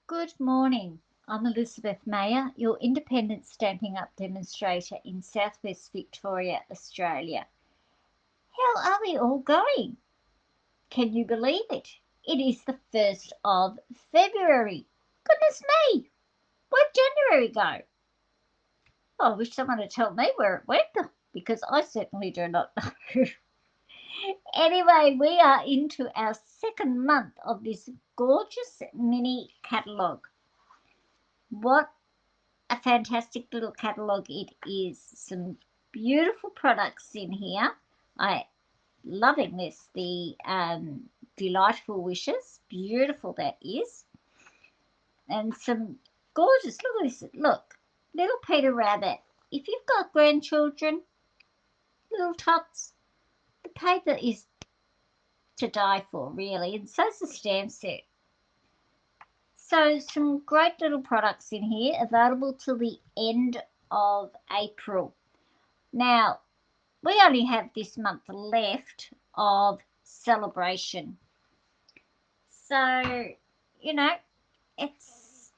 Good morning. I'm Elizabeth Mayer, your independent Stampin' Up demonstrator in Southwest Victoria, Australia. How are we all going? Can you believe it? It is the 1st of February. Goodness me! Where'd January go? Oh, I wish someone would tell me where it went, because I certainly do not know. Anyway, we are into our second month of this gorgeous mini catalogue. What a fantastic little catalogue it is. Some beautiful products in here. I loving this. The Delightful Wishes. Beautiful that is. And some gorgeous, look at this. Look, little Peter Rabbit. If you've got grandchildren, little tots, the paper is to die for, really. And so's the stamp set. So some great little products in here, available till the end of April. Now, we only have this month left of celebration. So, you know, it's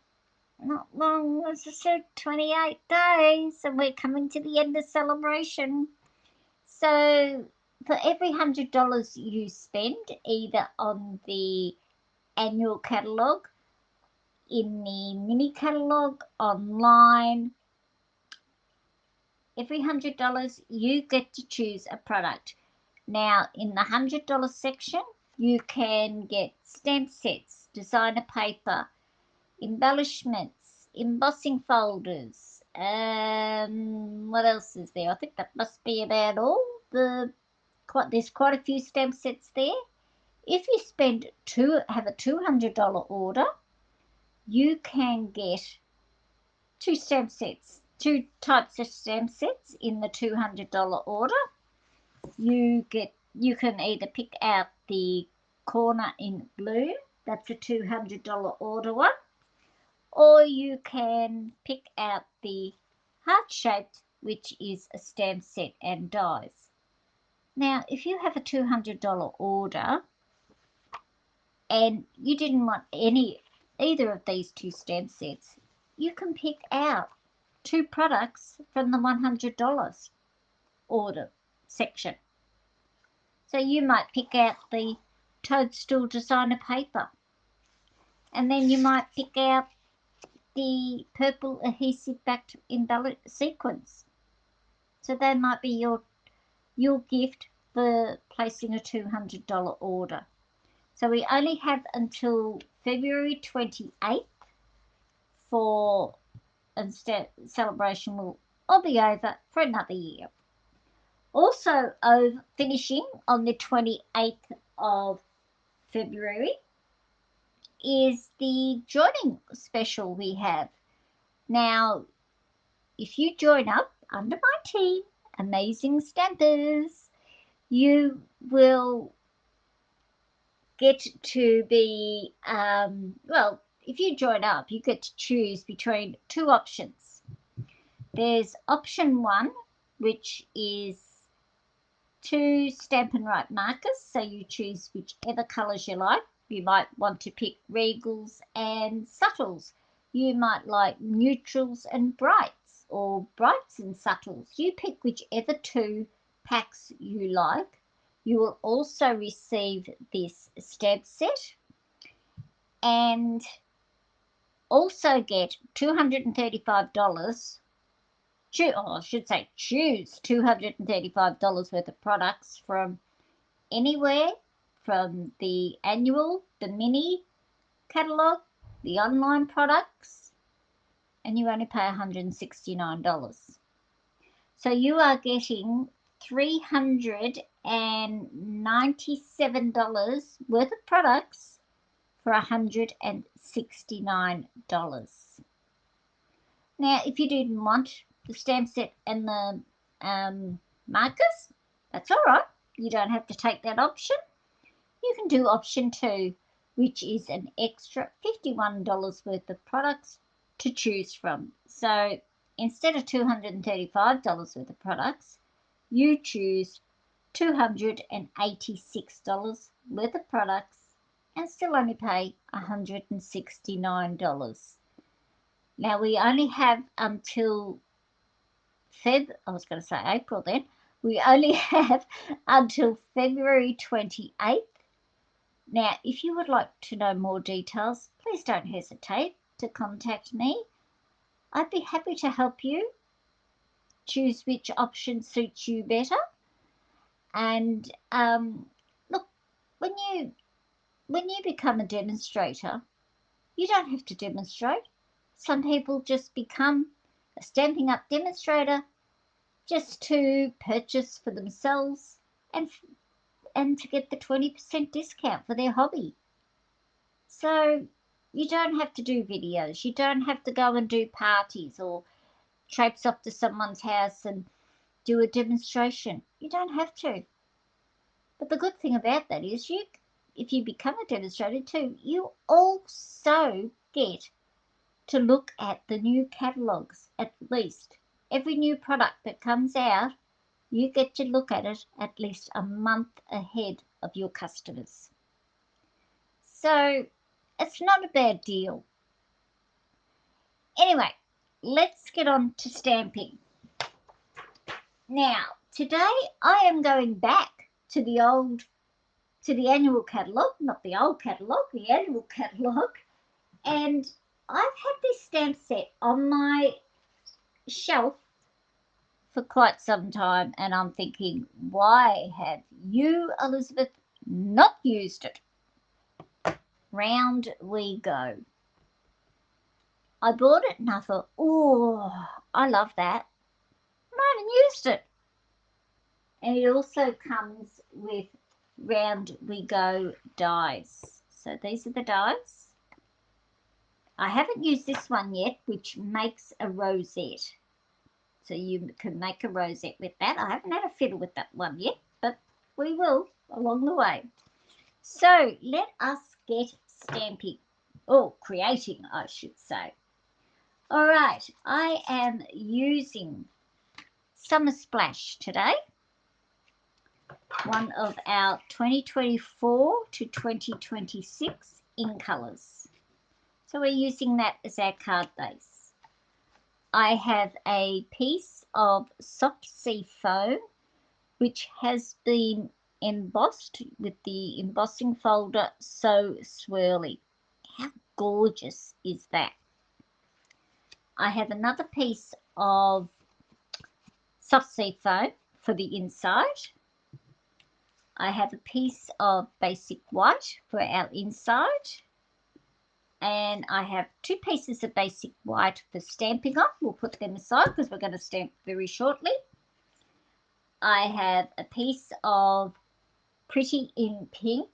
not long, as I said, 28 days, and we're coming to the end of celebration. So, for every $100 you spend, either on the annual catalogue, in the mini catalogue, online, every $100 you get to choose a product. Now, in the $100 section, you can get stamp sets, designer paper, embellishments, embossing folders. What else is there? I think that must be about all. There's quite a few stamp sets there. If you have a $200 order, you can get two types of stamp sets in the $200 order. You can either pick out the corner in blue, that's a $200 order one, or you can pick out the heart shaped, which is a stamp set and dies. Now, if you have a $200 order and you didn't want either of these two stamp sets, you can pick out two products from the $100 order section. So you might pick out the toadstool designer paper, and then you might pick out the purple adhesive backed embellished sequins. So that might be your gift for placing a $200 order. So we only have until February 28th for, and celebration will all be over for another year. Also, finishing on the 28th of February is the joining special we have. Now, if you join up under my team, Amazing Stampers, you will get to be, if you join up, you get to choose between two options. There's option one, which is two Stampin' Right markers, so you choose whichever colours you like. You might want to pick regals and subtles. You might like neutrals and brights, or brights and subtles. You pick whichever two packs you like. You will also receive this stamp set and also get $235. I should say choose $235 worth of products from anywhere, from the annual, the mini catalogue, the online products, and you only pay $169. So you are getting $397 worth of products for $169. Now, if you didn't want the stamp set and the markers, that's all right. You don't have to take that option. You can do option two, which is an extra $51 worth of products to choose from. So instead of $235 worth of products, you choose $286 worth of products and still only pay $169. Now we only have until April then. We only have until February 28th. Now, if you would like to know more details, please don't hesitate to contact me. I'd be happy to help you choose which option suits you better. And look, when you become a demonstrator, you don't have to demonstrate. Some people just become a Stampin' Up demonstrator just to purchase for themselves and to get the 20% discount for their hobby. So you don't have to do videos. You don't have to go and do parties or traipse off to someone's house and do a demonstration. You don't have to. But the good thing about that is if you become a demonstrator too, you also get to look at the new catalogues at least. Every new product that comes out, you get to look at it at least a month ahead of your customers. So it's not a bad deal. Anyway, let's get on to stamping. Now, today I am going back to the annual catalogue, not the old catalogue, the annual catalogue, and I've had this stamp set on my shelf for quite some time, and I'm thinking, why have you, Elizabeth, not used it? Round we go. I bought it and I thought, oh, I love that. And I haven't used it. And it also comes with Round we go dies. So these are the dies. I haven't used this one yet, which makes a rosette. So you can make a rosette with that. I haven't had a fiddle with that one yet, but we will along the way. So let us get stamping, or creating, I should say. All right, I am using Summer Splash today, one of our 2024 to 2026 in colours. So we're using that as our card base. I have a piece of soft sea foam which has been embossed with the embossing folder So Swirly. How gorgeous is that? I have another piece of soft sea foam for the inside. I have a piece of basic white for our inside. And I have two pieces of basic white for stamping on. We'll put them aside because we're going to stamp very shortly. I have a piece of Pretty in Pink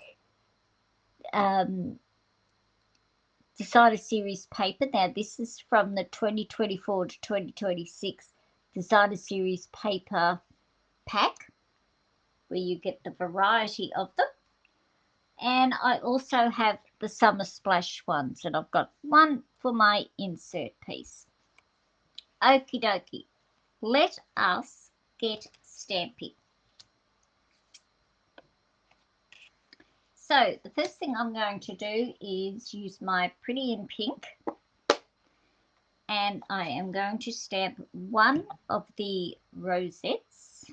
Designer Series paper. Now this is from the 2024 to 2026 Designer Series paper pack, where you get the variety of them. And I also have the Summer Splash ones, and I've got one for my insert piece. Okie dokie, let us get stamping. So the first thing I'm going to do is use my Pretty in Pink, and I am going to stamp one of the rosettes.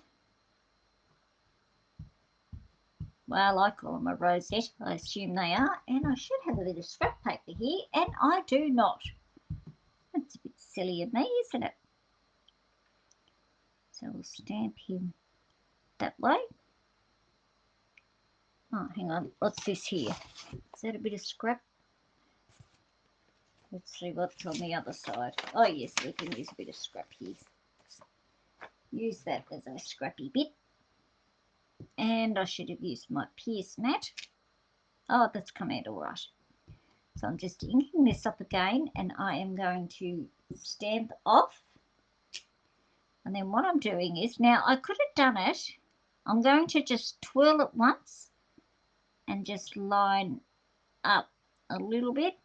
Well, I call them a rosette, I assume they are, and I should have a bit of scrap paper here, and I do not. That's a bit silly of me, isn't it? So we'll stamp him that way. Oh, hang on, what's this here? Is that a bit of scrap? Let's see what's on the other side. Oh yes, we can use a bit of scrap here. Use that as a scrappy bit. And I should have used my Pierce mat. Oh, that's come out all right. So I'm just inking this up again, and I am going to stamp off. And then what I'm doing is, now I could have done it, I'm going to just twirl it once and just line up a little bit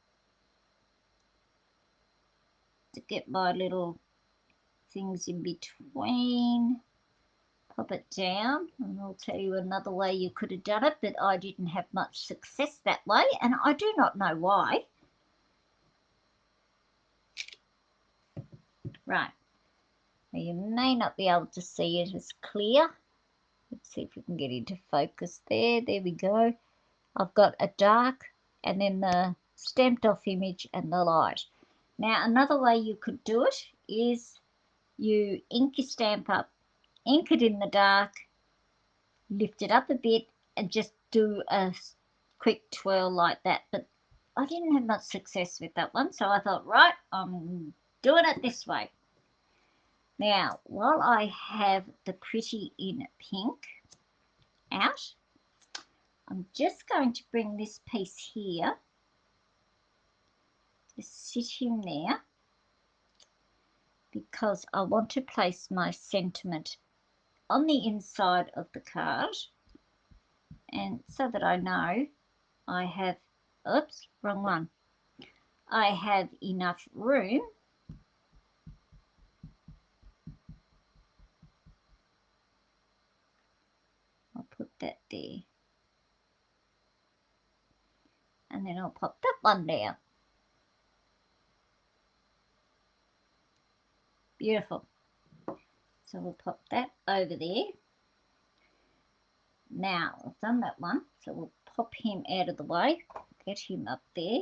to get my little things in between. pop it down, and I'll tell you another way you could have done it, but I didn't have much success that way, and I do not know why. Right, now you may not be able to see it as clear. Let's see if we can get into focus there. There we go. I've got a dark and then the stamped off image and the light. Now another way you could do it is you ink your stamp up, ink it in the dark, lift it up a bit and just do a quick twirl like that. But I didn't have much success with that one, so I thought, right, I'm doing it this way. Now, while I have the Pretty in Pink out, I'm just going to bring this piece here to sit in there because I want to place my sentiment on the inside of the card, and so that I know I have, oops, wrong one, I have enough room I'll put that there, and then I'll pop that one down. Beautiful. So we'll pop that over there. Now I've done that one, so we'll pop him out of the way, get him up there.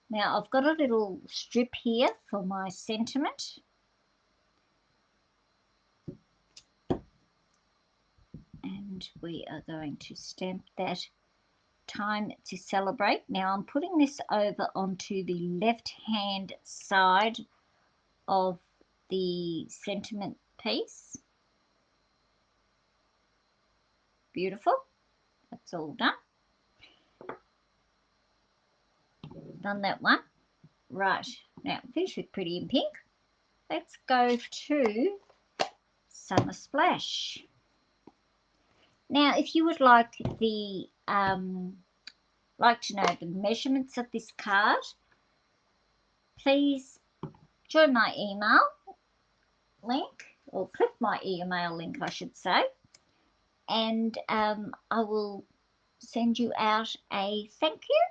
Now I've got a little strip here for my sentiment, and we are going to stamp that Time to Celebrate. Now I'm putting this over onto the left hand side of the sentiment piece. Beautiful. That's all done. Done that one. Right, now finished with Pretty in Pink. Let's go to Summer Splash. Now, if you would like the like to know the measurements of this card, please join my email link, or click my email link, I should say, and I will send you out a thank you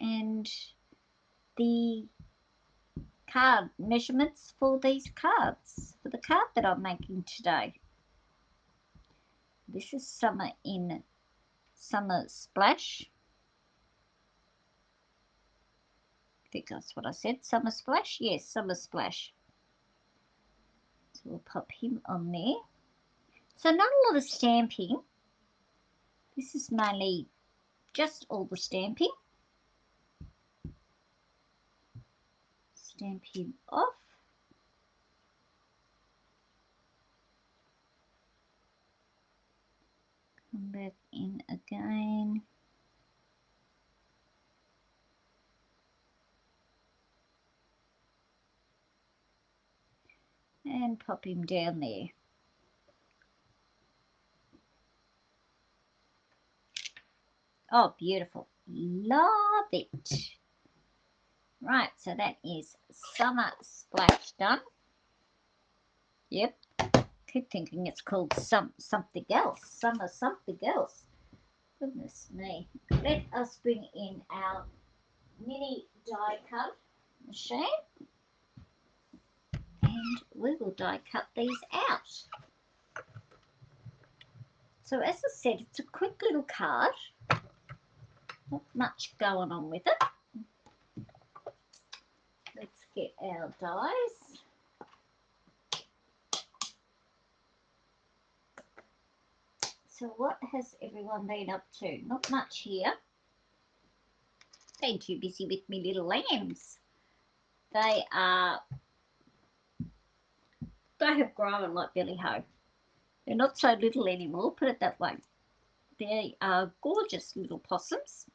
and the card measurements for these cards, for the card that I'm making today. This is Summer in Summer Splash. I think that's what I said, Summer Splash? Yes, Summer Splash. So we'll pop him on there. So not a lot of stamping. This is mainly just all the stamping. Stamp him off. Come back in again. And pop him down there. Oh, beautiful. Love it. Right, so that is Summer Splash done. Yep. Keep thinking it's called something else. Summer something else. Goodness me. Let us bring in our mini die cut machine. And we will die cut these out. So as I said, it's a quick little card. Not much going on with it. Let's get our dies. So what has everyone been up to? Not much here. Been too busy with me little lambs. They have grown like Billy Ho. They're not so little anymore, put it that way. They are gorgeous little possums,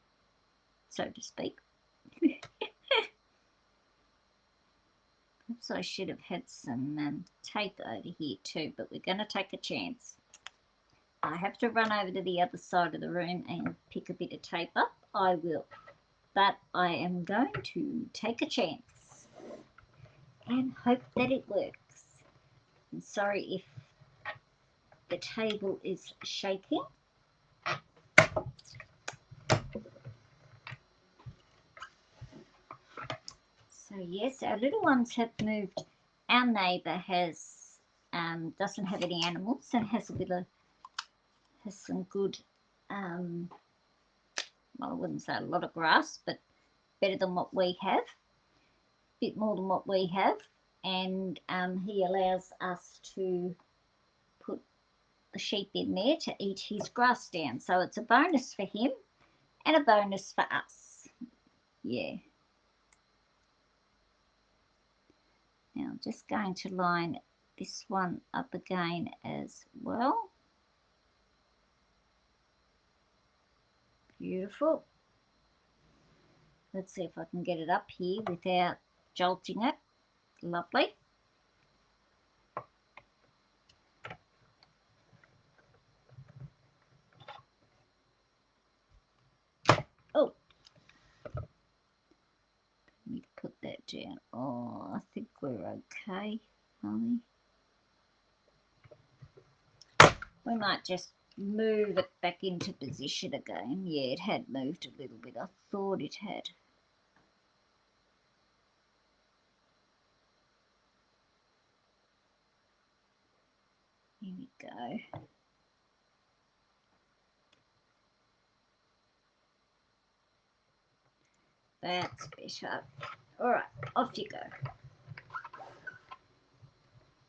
so to speak. Perhaps I should have had some tape over here too, but we're going to take a chance. I have to run over to the other side of the room and pick a bit of tape up. I will, but I am going to take a chance and hope that it works. I'm sorry if the table is shaking. So yes, our little ones have moved. Our neighbour has doesn't have any animals and has some good well, I wouldn't say a lot of grass, but better than what we have, a bit more than what we have, and he allows us to put the sheep in there to eat his grass down. So it's a bonus for him and a bonus for us. Yeah. Now I'm just going to line this one up again as well. Beautiful. Let's see if I can get it up here without jolting it. Lovely. Oh, let me put that down. Oh, I think we're okay, Molly. We might just move it back into position again. Yeah, it had moved a little bit. I thought it had. Here we go. That's better. All right, off you go.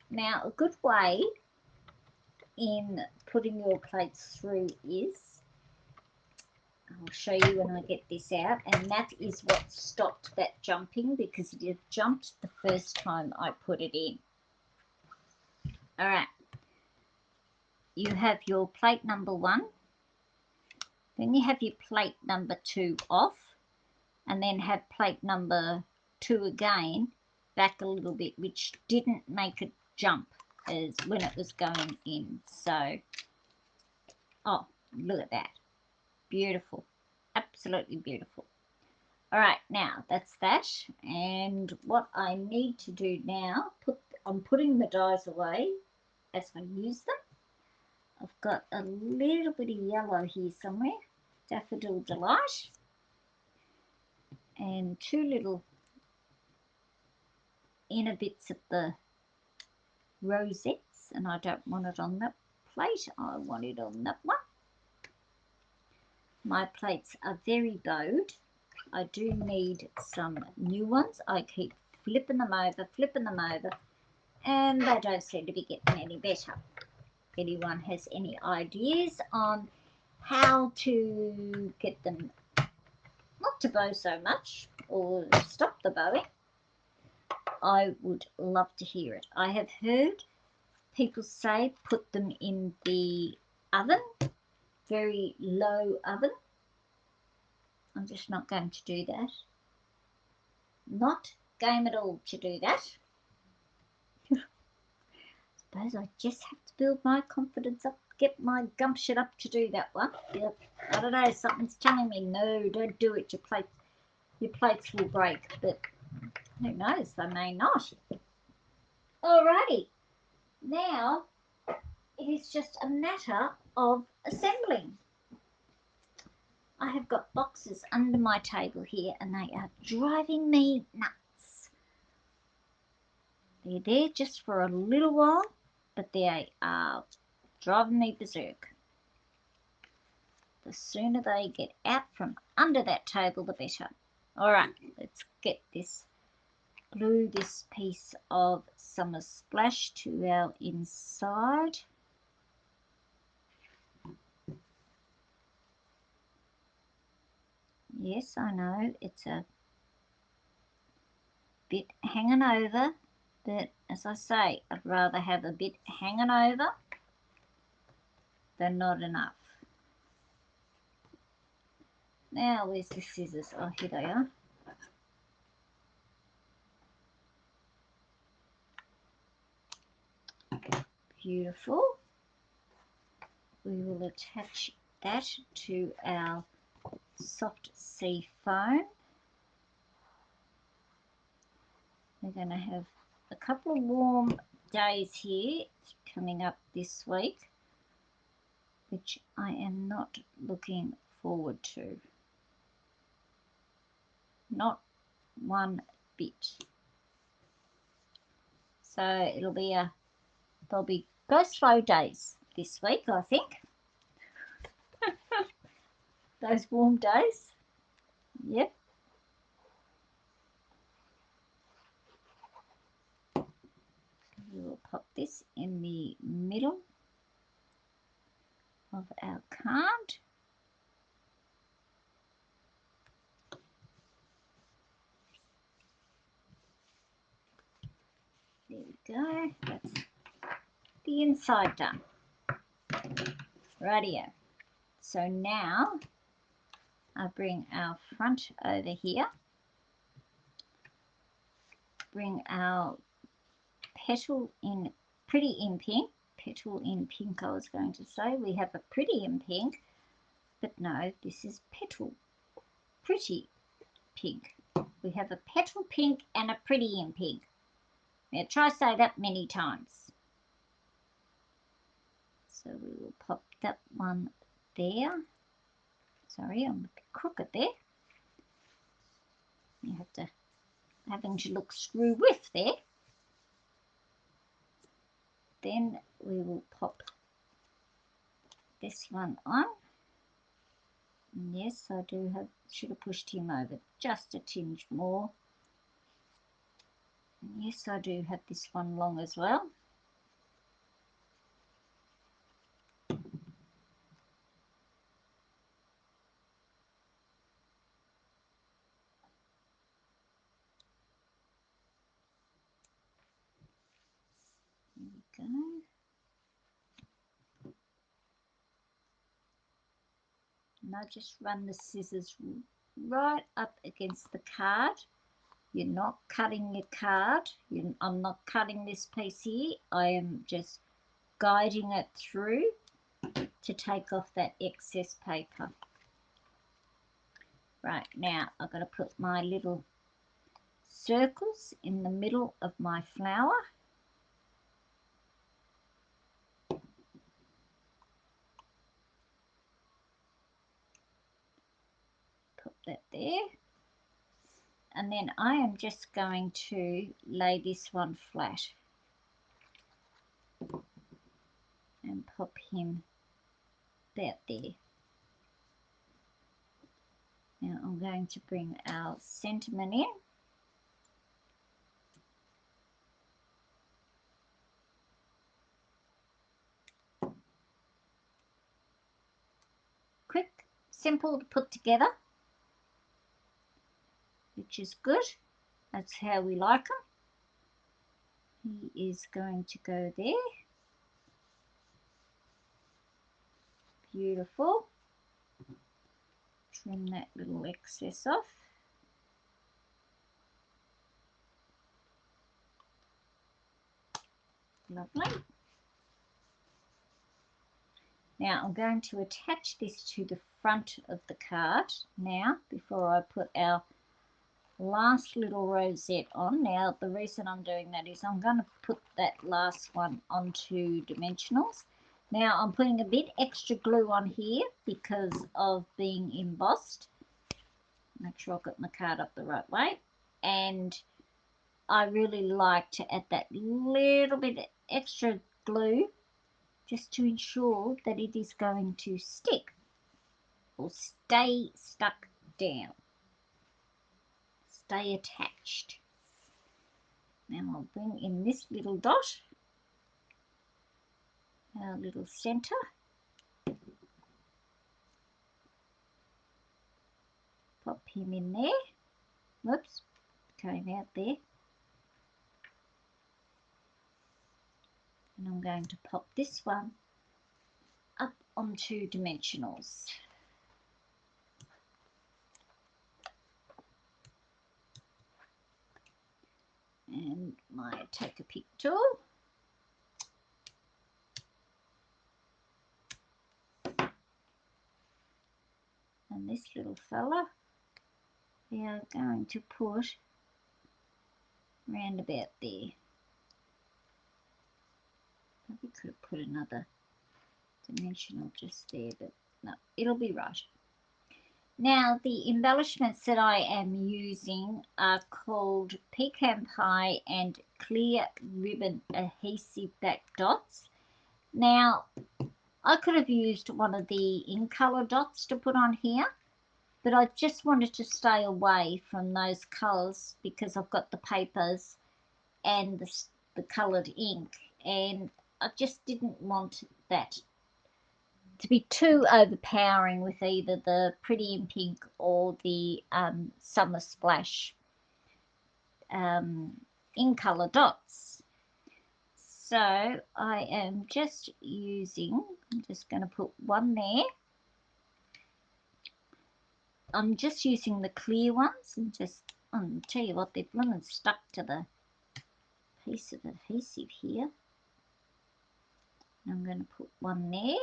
Now, a good way in putting your plates through is, I'll show you when I get this out, and that is what stopped that jumping, because it had jumped the first time I put it in. All right, you have your plate number 1, then you have your plate number 2 off, and then have plate number 2 again back a little bit, which didn't make it jump as when it was going in. So, oh, look at that. Beautiful. Absolutely beautiful. All right, now that's that. And what I need to do now, I'm putting the dies away as I use them. I've got a little bit of yellow here somewhere, Daffodil Delight, and 2 little inner bits of the rosettes, and I don't want it on that plate, I want it on that one. My plates are very bowed. I do need some new ones. I keep flipping them over, and they don't seem to be getting any better. If anyone has any ideas on how to get them not to bow so much or stop the bowing, I would love to hear it. I have heard people say put them in the oven, very low oven. I'm just not going to do that. Not game at all to do that. Suppose I just have to build my confidence up, get my gumption up to do that one. Yep. I don't know, something's telling me no, don't do it. Your plates will break, but who knows, they may not. Alrighty, now it is just a matter of assembling. I have got boxes under my table here and they are driving me nuts. They're there just for a little while, but they are driving me berserk. The sooner they get out from under that table, the better. All right, let's get this, glue this piece of Summer Splash to our inside. Yes, I know it's a bit hanging over, but as I say, I'd rather have a bit hanging over than not enough. Now, where's the scissors? Oh, here they are. Beautiful. We will attach that to our soft sea foam. We're going to have a couple of warm days here coming up this week. which I am not looking forward to. Not one bit. So there'll be go slow days this week, I think. Those warm days. Yep. We will pop this in the middle of our card. There we go. That's the inside done. Rightio. So now I bring our front over here. Bring our petal in pretty in pink. Petal in pink, I was going to say. We have a pretty in pink, but no, this is petal. Pretty pink. We have a petal pink and a pretty in pink. Now try say that many times. So we will pop that one there. Sorry, I'm a bit crooked there. You have to having to look screw with there. Then we will pop this one on. And yes, I do have, should have pushed him over just a tinge more. And yes, I do have this one long as well. There we go. And I just run the scissors right up against the card. You're not cutting your card. I'm not cutting this piece here. I am just guiding it through to take off that excess paper. Right, now I've got to put my little circles in the middle of my flower. Put that there. And then I am just going to lay this one flat and pop him about there. Now I'm going to bring our sentiment in. Quick, simple to put together, which is good. That's how we like them. He is going to go there. Beautiful. Trim that little excess off. Lovely. Now I'm going to attach this to the front of the card now before I put our last little rosette on. Now the reason I'm doing that is I'm going to put that last one onto dimensionals. Now I'm putting a bit extra glue on here because of being embossed. Make sure I've got my card up the right way. And I really like to add that little bit extra glue just to ensure that it is going to stick or stay stuck down. Stay attached. Now I'll bring in this little dot, our little centre. Pop him in there. Whoops, came out there. And I'm going to pop this one up onto dimensionals. And my take a pick tool. And this little fella we are going to put round about there. Probably could have put another dimensional just there, but no, it'll be right. Now, the embellishments that I am using are called Pecan Pie and Clear Ribbon Adhesive Back Dots. Now, I could have used one of the in colour dots to put on here, but I just wanted to stay away from those colours because I've got the papers and the coloured ink, and I just didn't want that to be too overpowering with either the Pretty in Pink or the Summer Splash in colour dots. So I am just using, I'm just going to put one there. I'm just using the clear ones and just, I'll tell you what, they're blooming stuck to the piece of adhesive here. I'm going to put one there.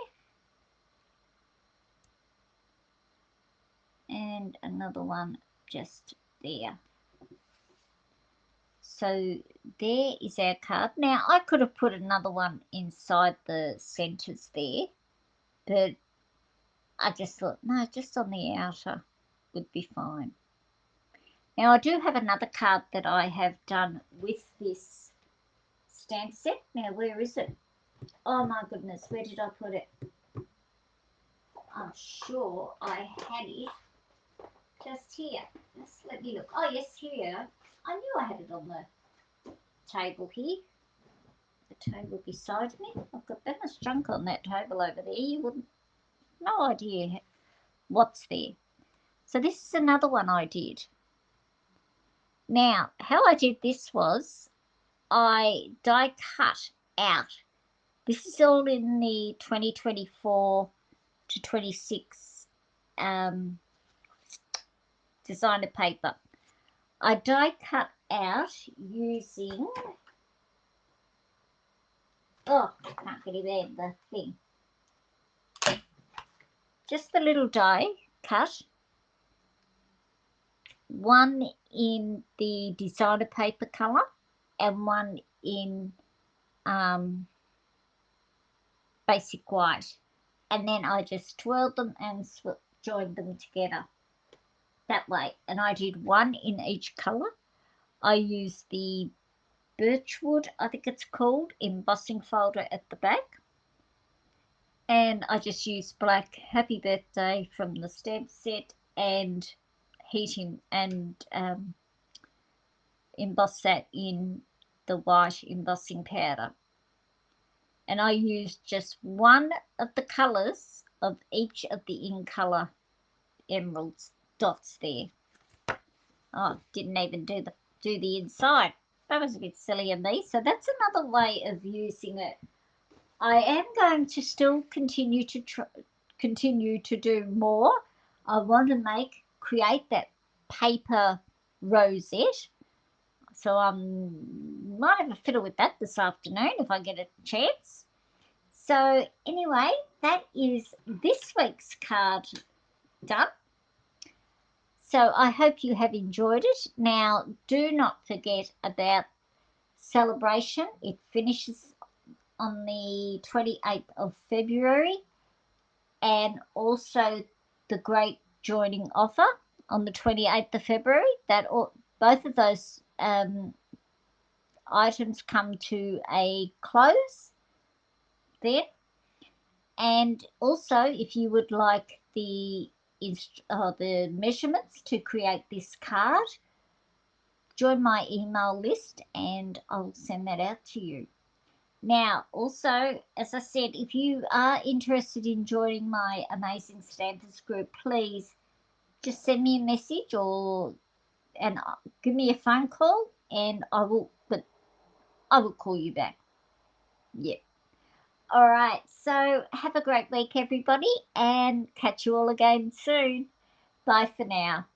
And another one just there. So there is our card. Now I could have put another one inside the centres there, but I just thought, no, just on the outer would be fine. Now I do have another card that I have done with this stamp set. Now where is it? Oh my goodness, where did I put it? I'm sure I had it just here. Just let me look. Oh yes, here. I knew I had it on the table here. The table beside me. I've got that much junk on that table over there. You wouldn't, no idea what's there. So this is another one I did. Now, how I did this was I die cut out. This is all in the 2024 to 26 designer paper. I die cut out using, oh, I can't get it there, the thing. Just the little die cut. One in the designer paper colour and one in basic white. And then I just twirled them and joined them together that way. And I did one in each colour. I used the Birchwood, I think it's called, embossing folder at the back. And I just used black Happy Birthday from the stamp set and heating and emboss that in the white embossing powder. And I used just one of the colours of each of the in colour emeralds dots there. Oh, didn't even do the inside. That was a bit silly of me. So that's another way of using it. I am going to still continue to do more. I want to create that paper rosette. So I might have a fiddle with that this afternoon if I get a chance. So anyway, that is this week's card done. So I hope you have enjoyed it. Now, do not forget about Celebration. It finishes on the 28th of February, and also the Great Joining Offer on the 28th of February. Both of those items come to a close then. And also, if you would like the measurements to create this card, join my email list and I'll send that out to you. Now, also, as I said, if you are interested in joining my Amazing Stampers group, please just send me a message and give me a phone call, and I will call you back. Yeah. All right. So have a great week, everybody, and catch you all again soon. Bye for now.